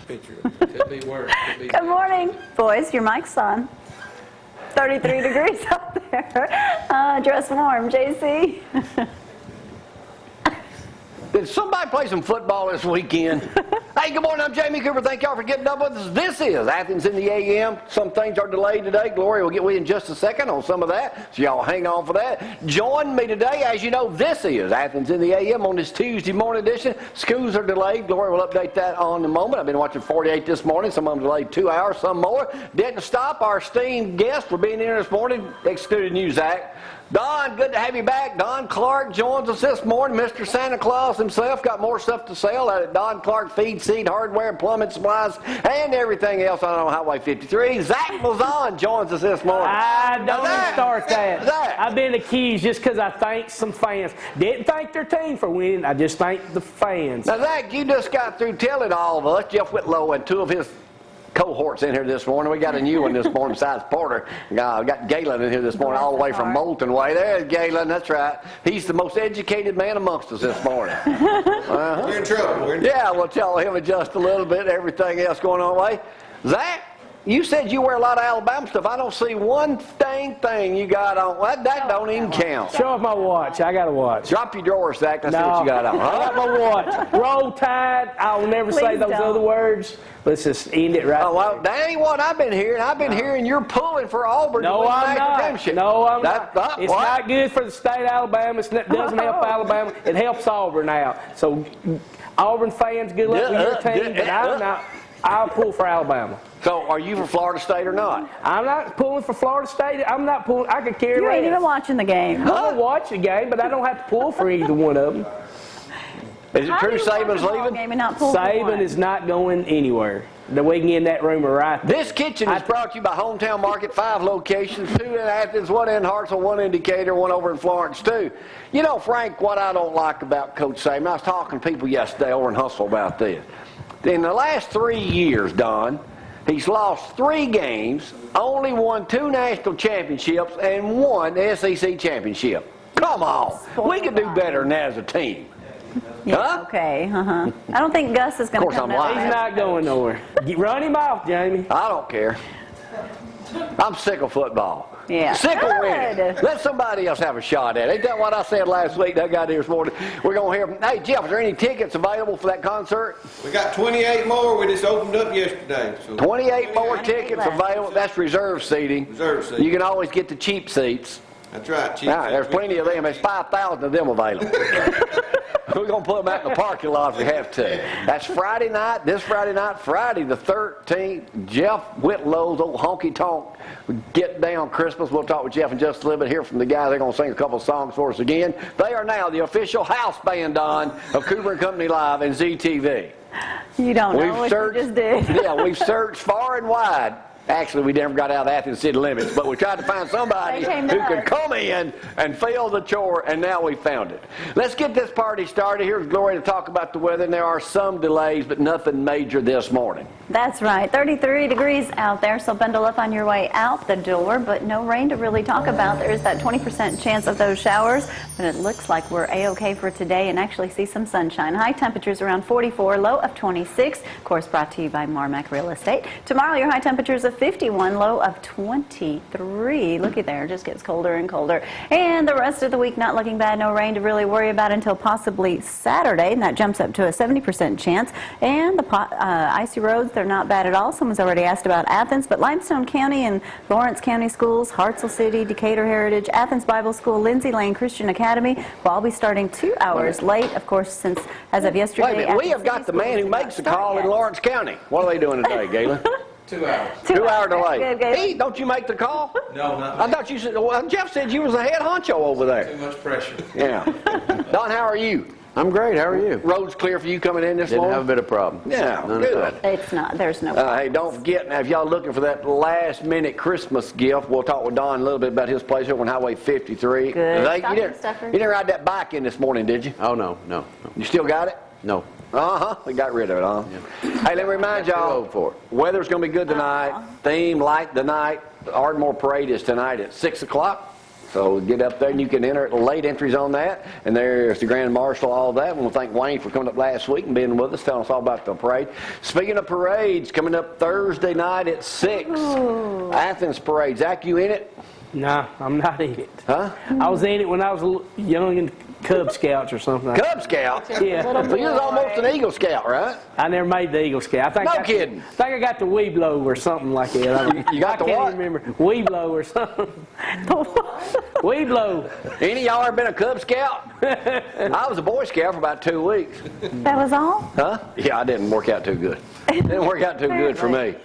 picture. Could be worse. Could be Good morning, boys. Your mic's on. 33 degrees out there. Dress warm, JC. Did somebody play some football this weekend? Hey, good morning. I'm Jamie Cooper. Thank y'all for getting up with us. This is Athens in the AM. Some things are delayed today. Gloria will get with you in just a second on some of that, so y'all hang on for that. Join me today. As you know, this is Athens in the AM on this Tuesday morning edition. Schools are delayed. Gloria will update that on the moment. I've been watching 48 this morning. Some of them delayed 2 hours, some more. Didn't stop our esteemed guests for being here this morning, excluding you, Zack. Don, good to have you back. Don Clark joins us this morning. Mr. Santa Claus himself got more stuff to sell out at Don Clark Feed, Seed, Hardware, Plumbing Supplies, and everything else on Highway 53. Zack Malzahn joins us this morning. Don't even start that. Zack. I've been accused just because I thanked some fans. Didn't thank their team for winning. I just thanked the fans. Now, Zack, you just got through telling all of us, Jeff Whitlow and two of his cohorts in here this morning. We got a new one this morning besides Porter. We got Gaylon in here this morning all the way from Moulton Way. There's Gaylon, that's right. He's the most educated man amongst us this morning. We're in trouble. Yeah, we'll tell him in just a little bit, everything else going on way. Zack, you said you wear a lot of Alabama stuff. I don't see one thing you got on. That don't even count. Show off my watch. I got a watch. Drop your drawers, Zack. Let's see what you got on. I got my watch. Roll Tide. I'll never say those other words. Let's just end it right well, that ain't what I've been hearing. I've been hearing you're pulling for Auburn to No, win the I'm not. championship. No, I'm not. It's what? not good for the state of Alabama. It doesn't help Alabama. It helps Auburn out. So, Auburn fans, good luck with your team, but I'm not. I'll pull for Alabama. So, are you for Florida State or not? I'm not pulling for Florida State. I'm not pulling. I could care less. You ain't even watching the game. I'm going to watch the game, but I don't have to pull for either one of them. Is it true Saban's leaving? Saban is not going anywhere. The we can get in that rumor right there. This kitchen is brought to you by Hometown Market, 5 locations, 2 in Athens, 1 in Hartsville, 1 in Decatur, 1 over in Florence, too. You know, Frank, what I don't like about Coach Saban, I was talking to people yesterday over in Huntsville about this. In the last 3 years, Don, he's lost 3 games, only won 2 national championships, and 1 SEC championship. Come on. We could do better than that as a team. Yeah, okay, I don't think Gus is going to come down. He's not going nowhere. Run him off, Jamie. I don't care. I'm sick of football. Yeah. Sick of winning. Let somebody else have a shot at it. Ain't that what I said last week? That guy here this morning. We're going to hear from. Hey, Jeff, is there any tickets available for that concert? We got 28 more. We just opened up yesterday. So 28 more tickets available. That's reserve seating. Reserve seating. You can always get the cheap seats. That's right. Cheap Now, there's plenty of them. There's 5,000 of them available. We're going to put them out in the parking lot if we have to. That's Friday night, this Friday night, Friday the 13th. Jeff Whitlow's old honky-tonk Get Down Christmas. We'll talk with Jeff in just a little bit, hear from the guys. They're going to sing a couple of songs for us again. They are now the official house band on of Cooper & Company Live and ZTV. You don't know what you just did. Yeah, we've searched far and wide. Actually, we never got out of Athens city limits, but we tried to find somebody who could come in and fill the chore, and now we found it. Let's get this party started. Here's Gloria to talk about the weather, and there are some delays, but nothing major this morning. That's right. 33 degrees out there, so bundle up on your way out the door, but no rain to really talk about. There's that 20% chance of those showers, but it looks like we're A-okay for today and actually see some sunshine. High temperatures around 44, low of 26. Of course, brought to you by Marmac Real Estate. Tomorrow, your high temperatures of 51, low of 23. Looky there, it just gets colder and colder. And the rest of the week not looking bad. No rain to really worry about until possibly Saturday, and that jumps up to a 70% chance. And the icy roads, they're not bad at all. Someone's already asked about Athens, but Limestone County and Lawrence County Schools, Hartsville City, Decatur Heritage, Athens Bible School, Lindsay Lane Christian Academy will all be starting 2 hours late, of course, since as of yesterday. Wait a minute, we have got the man who makes the call in Lawrence County. What are they doing today, Gaylon? 2 hours. 2 hour delay. Good, good. Hey, don't you make the call? No, not me. I thought you said, well, Jeff said you was the head honcho over there. Too much pressure. Yeah. Don, how are you? I'm great. How are you? Road's clear for you coming in this morning? Didn't have a bit of problem. Yeah, None good. at all. It's not. There's no Hey, don't forget, now, if y'all looking for that last-minute Christmas gift, we'll talk with Don a little bit about his place over on Highway 53. Good. You Stocking stuffer. didn't ride that bike in this morning, did you? Oh, no. You still got it? No. We got rid of it, huh? Yeah. Hey, let me remind y'all, for it. weather's going to be good tonight. Theme, light the night. The Ardmore Parade is tonight at 6 o'clock. So get up there and you can enter late entries on that. And there's the Grand Marshal, all that. We want to thank Wayne for coming up last week and being with us, telling us all about the parade. Speaking of parades, coming up Thursday night at 6, Athens Parade. Zach, you in it? No, I'm not in it. Huh? I was in it when I was young in Cub Scouts or something. Cub Scout? Yeah. So you was almost an Eagle Scout, right? I never made the Eagle Scout. I think No kidding. I think I got the Whitlow or something like that. You got the I can't what? even remember. Whitlow or something. Whitlow. Any of y'all ever been a Cub Scout? I was a Boy Scout for about 2 weeks. That was all? Huh? Yeah, I didn't work out too good. Didn't work out too good for me.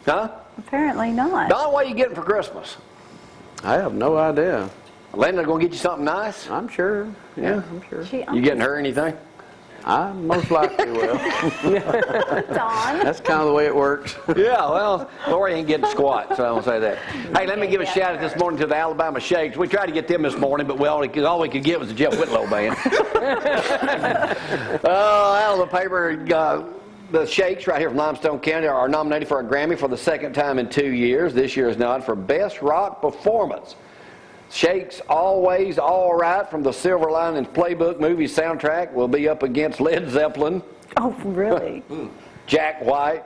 Huh? Apparently not. Don, what are you getting for Christmas? I have no idea. Linda gonna get you something nice? I'm sure. Yeah, I'm sure. You getting her anything? I most likely will. Dawn. That's kind of the way it works. Yeah, well, Lori ain't getting squat, so I won't say that. Hey, let me give a shout out this morning to the Alabama Shakes. We tried to get them this morning, but all we could get was the Jeff Whitlow band. Out of the paper, the Shakes right here from Limestone County are nominated for a Grammy for the second time in 2 years. This year is not for Best Rock Performance. Shakes Always All Right from the Silver Linings Playbook movie soundtrack will be up against Led Zeppelin, Oh, really? Jack White,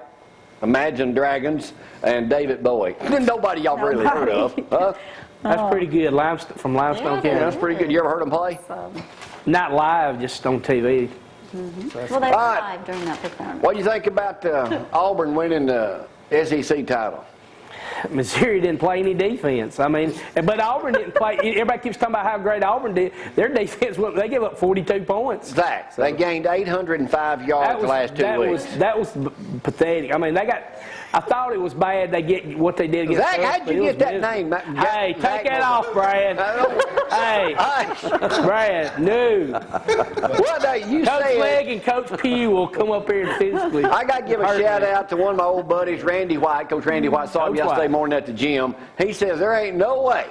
Imagine Dragons, and David Bowie. Nobody y'all really heard of. Huh? That's pretty good. From Limestone Yeah, County. that's pretty good. You ever heard them play? Not live, just on TV. Well, they were All right. live during that performance. What do you think about Auburn winning the SEC title? Missouri didn't play any defense. I mean, but Auburn didn't play. Everybody keeps talking about how great Auburn did. Their defense, they gave up 42 points. Zach, they gained 805 yards the last 2 weeks. That was pathetic. I mean, I thought it was bad they get what they did against Zach, us, how'd but you it get was that miserable. name? Hey, take that off, Brad. Hey, Brad, no. What day you Coach said? Legg and Coach Pugh will come up here and physically. I got to give a hurt shout me. out to one of my old buddies, Randy White. Coach Randy White saw him Coach yesterday White. morning at the gym. He says there ain't no way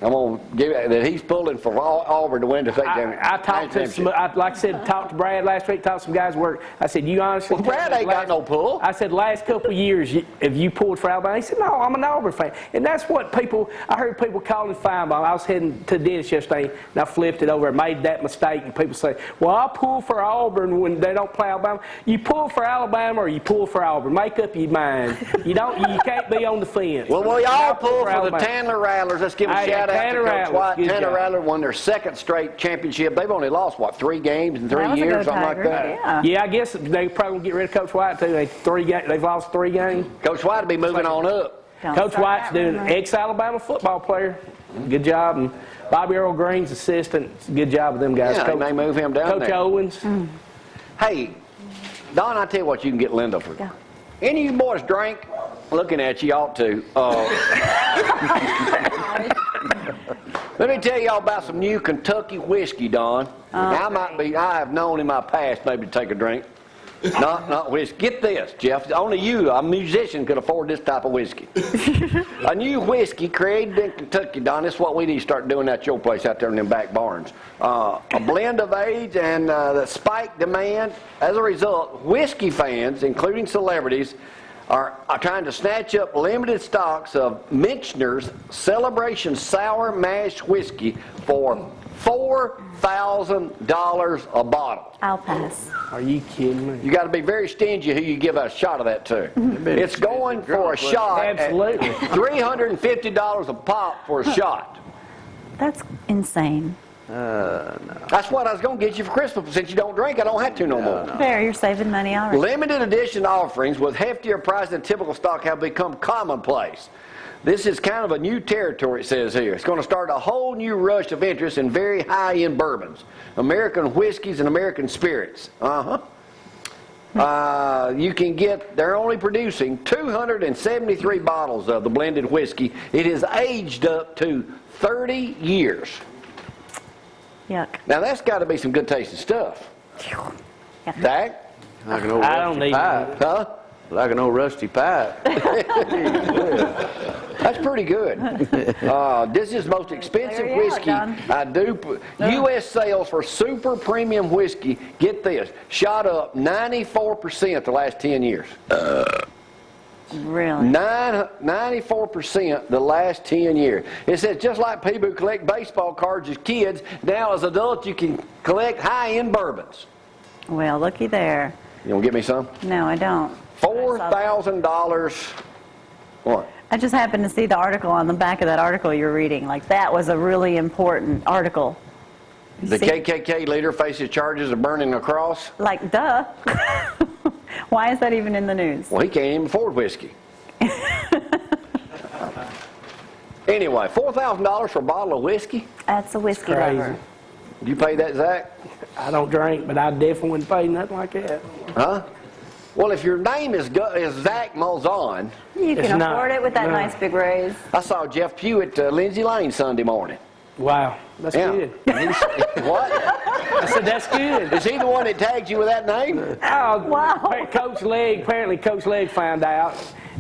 I'm going to give it that he's pulling for Auburn to win the state I talked to some, like I said, talked to Brad last week, talked to some guys at work. I said, you honestly. Well, Brad ain't got no pull. I said, last couple of years, have you pulled for Alabama? He said, no, I'm an Auburn fan. And that's what I heard people calling fine ball. I was heading to the dentist yesterday, and I flipped it over and made that mistake. And people say, well, I pull for Auburn when they don't play Alabama. You pull for Alabama or you pull for Auburn. Make up your mind. You can't be on the fence. Well, we all pull for the Alabama. Tanner Rattlers. Let's give a Hey, shout out to Tanner Coach Rattlers. White. Good Tanner job. Rattler won their second straight championship. They've only lost, 3 games in 3 That was a years, good something like Tiger. that. Yeah. Yeah, I guess they probably gonna get rid of Coach White too. They've lost 3 games. Coach White will be moving on up. Don't Coach start White's that doing rumor. ex-Alabama football player. Good job. And Bobby Earl Green's assistant. Good job with them guys. Yeah, they may move him down Coach there. Owens. Hey, Don, I tell you what you can get Linda for. Yeah. Any of you boys drink? Looking at you, ought to. Let me tell y'all about some new Kentucky whiskey, Don. I have known in my past maybe to take a drink. Not whiskey. Get this, Jeff. Only you, a musician, could afford this type of whiskey. A new whiskey created in Kentucky, Don. This is what we need to start doing at your place out there in them back barns. A blend of age and the spike demand. As a result, whiskey fans, including celebrities, are trying to snatch up limited stocks of Michener's Celebration Sour Mash Whiskey for $4,000 a bottle. I'll pass. Are you kidding me? You got to be very stingy who you give a shot of that to. It's going for a shot Absolutely. at $350 a pop for a shot. That's insane. That's what I was going to get you for Christmas. Since you don't drink, I don't have to no more. There, you're saving money already. Limited edition offerings with heftier price than typical stock have become commonplace. This is kind of a new territory, it says here. It's going to start a whole new rush of interest in very high-end bourbons, American whiskeys, and American spirits. You can get, they're only producing 273 bottles of the blended whiskey. It is aged up to 30 years. Yuck. Now, that's got to be some good tasting stuff. Yeah. Zach? Like an old I don't rusty need pipe. Huh? Like an old rusty pipe. That's pretty good. This is the most expensive There you are, whiskey Don. I do. U.S. sales for super premium whiskey, get this, shot up 94% the last 10 years. Really? 94% the last 10 years. It says just like people who collect baseball cards as kids, now as adults you can collect high-end bourbons. Well, looky there. You want to get me some? No, I don't. $4,000. What? I just happened to see the article on the back of that article you're reading. Like, that was a really important article. The See? KKK leader faces charges of burning a cross. Like, duh. Why is that even in the news? Well, he can't even afford whiskey. Anyway, $4,000 for a bottle of whiskey? That's a whiskey Crazy. lover. Did you pay that, Zach? I don't drink, but I definitely wouldn't pay nothing like that. Huh? Well, if your name is Zack Malzahn, You It's can not. afford it with that No. nice big raise. I saw Jeff Pugh at Lindsay Lane Sunday morning. Wow, that's Yeah. good. What? I said, that's good. Is he the one that tagged you with that name? Oh, Wow. Apparently Coach Legg found out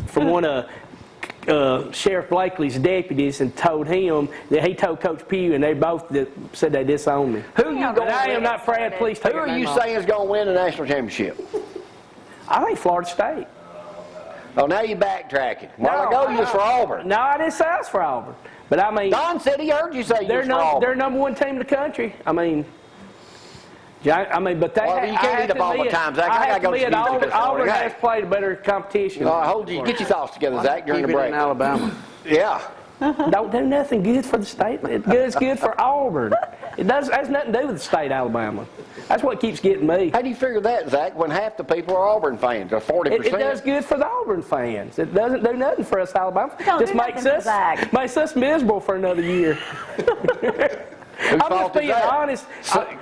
from one of Sheriff Blakely's deputies and told him that he told Coach Pugh, and they both said they disowned me. Who you Yeah, going? But I am not afraid. Please Who take are your you name off. saying is going to win the national championship? I think Florida State. Oh, now you're backtracking. A while ago you was for Auburn. No, I didn't say I was for Auburn. But I mean, Don said he heard you say you they're was for Auburn. they're number one team in the country. I mean, but they. Well, you can't eat up all the time, Zach. I gotta go to admit, music this Auburn morning. has played a better competition. All right, hold you. Get your thoughts together, Zach, during Keep the it break. in Alabama. Yeah. Don't do nothing good for the state. It's good for Auburn. It has nothing to do with the state of Alabama. That's what keeps getting me. How do you figure that, Zach, when half the people are Auburn fans, or 40%? It does good for the Auburn fans. It doesn't do nothing for us Alabama. Don't Just do makes nothing for us Zack. miserable for another year. Whose I'm fault just is being that? honest.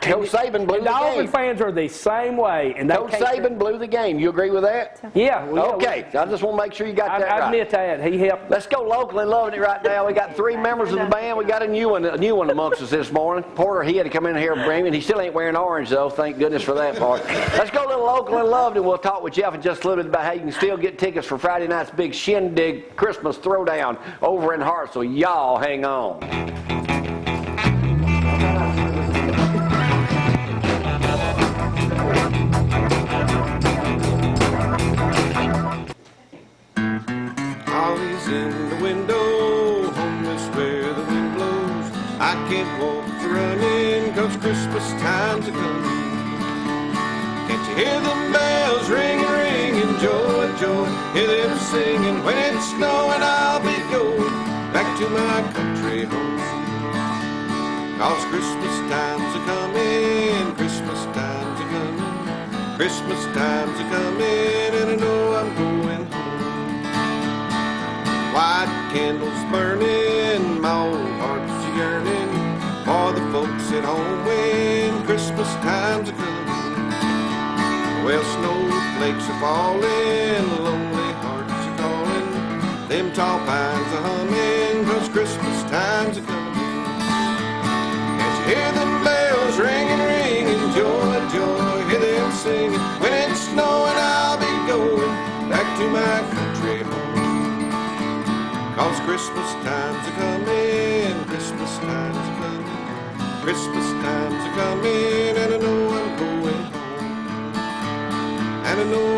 Coach Saban blew And the the Auburn game. fans are the same way. And they Coach can't- Saban blew the game. You agree with that? Yeah. Well, yeah, Okay. I just want to make sure you got I that right. admit that. He helped. Let's go local and loving it right now. We got 3 members of the band. We got a new one amongst us this morning. Porter, he had to come in here and bring him. He still ain't wearing orange though. Thank goodness for that part. Let's go a little local and loved, and we'll talk with Jeff in just a little bit about how you can still get tickets for Friday night's big shindig Christmas throwdown over in Hartsville. Y'all hang on. Always in the window, home is where the wind blows. I can't walk for running, 'cause Christmas time's a coming. Can't you hear them bells ringing, ringing, joy, joy? Hear them singing, when it's snowing I'll be going back to my country home. 'Cause Christmas time's a coming, Christmas time's a coming, Christmas time's a coming, and I know I'm going home. White candles burning, my old heart's yearning for the folks at home when Christmas time's a coming. Well, snowflakes are falling, lonely hearts are calling, them tall pines are humming, 'cause Christmas time's a coming. Can't you hear them bells ringing, ringing, joy, joy, hear them singing, when it's snowing I'll be going back to my country home. 'Cause Christmas time's a coming, Christmas time's a coming, Christmas time's a coming, and I know I'm going home, and I know